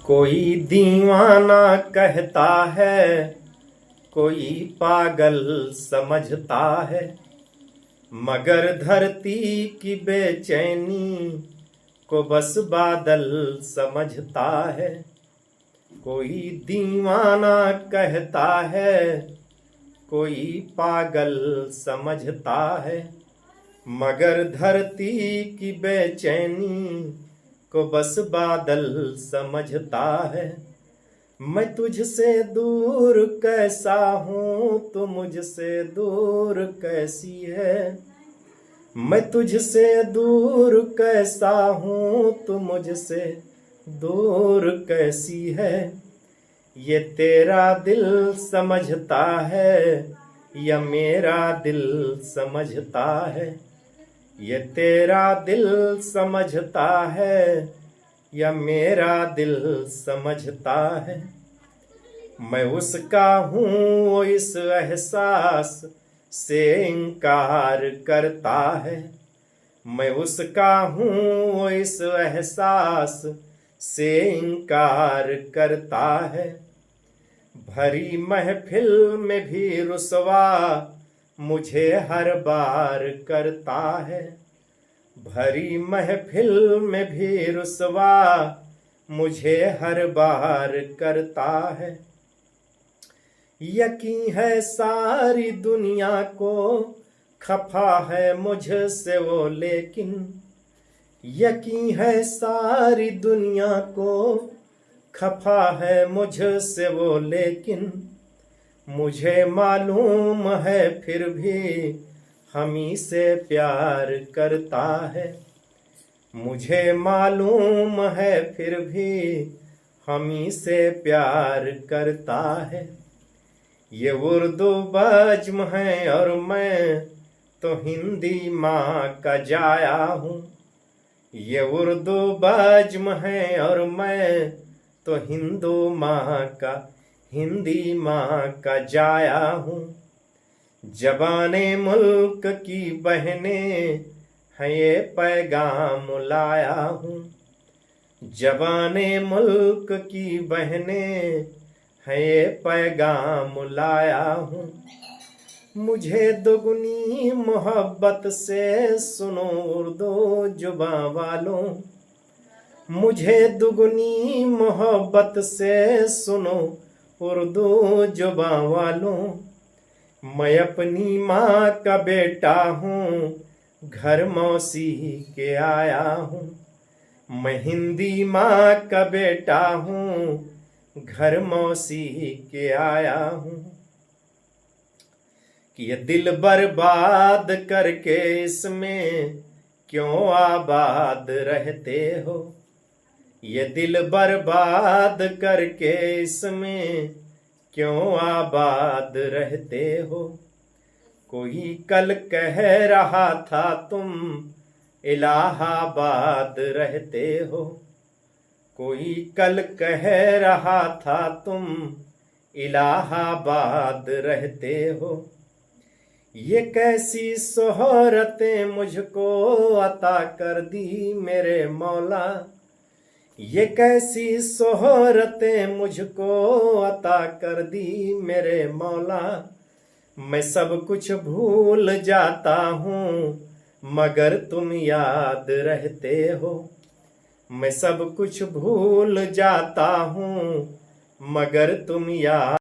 कोई दीवाना कहता है, कोई पागल समझता है, मगर धरती की बेचैनी को बस बादल समझता है। कोई दीवाना कहता है, कोई पागल समझता है, मगर धरती की बेचैनी को बस बादल समझता है। मैं तुझसे दूर कैसा हूँ, तू मुझसे दूर कैसी है। मैं तुझसे दूर कैसा हूँ, तू मुझसे दूर कैसी है। ये तेरा दिल समझता है या मेरा दिल समझता है। ये तेरा दिल समझता है या मेरा दिल समझता है। मैं उसका हूँ वो इस एहसास से इनकार करता है। मैं उसका हूँ वो इस एहसास से इनकार करता है। भरी महफिल में भी रुसवा मुझे हर बार करता है। भरी महफिल में भी रुसवा मुझे हर बार करता है। यकीन है सारी दुनिया को खफा है मुझसे वो, लेकिन यकीन है सारी दुनिया को खफा है मुझसे वो, लेकिन मुझे मालूम है फिर भी हमी से प्यार करता है। मुझे मालूम है फिर भी हमी से प्यार करता है। ये उर्दू बज्म है और मैं तो हिंदी माँ का जाया हूँ। ये उर्दू बज्म है और मैं तो हिंदी माँ का जाया हूँ। जबाने मुल्क की बहनें हैं ये पैगाम लाया हूँ। जबाने मुल्क की बहनें हैं ये पैगाम लाया हूँ। मुझे दुगनी मोहब्बत से सुनो उर्दू जुबां वालों। मुझे दुगनी मोहब्बत से सुनो उर्दू जुबां वालों। मैं अपनी माँ का बेटा हूँ, घर मौसी के आया हूँ। मैं हिंदी माँ का बेटा हूँ, घर मौसी के आया हूँ। कि ये दिल बर्बाद करके इसमें क्यों आबाद रहते हो। ये दिल बर्बाद करके इसमें क्यों आबाद रहते हो। कोई कल कह रहा था तुम इलाहाबाद रहते हो। कोई कल कह रहा था तुम इलाहाबाद रहते हो। ये कैसी शोहरतें मुझको अता कर दी मेरे मौला। ये कैसी शोहरतें मुझको अता कर दी मेरे मौला। मैं सब कुछ भूल जाता हूँ मगर तुम याद रहते हो। मैं सब कुछ भूल जाता हूँ मगर तुम याद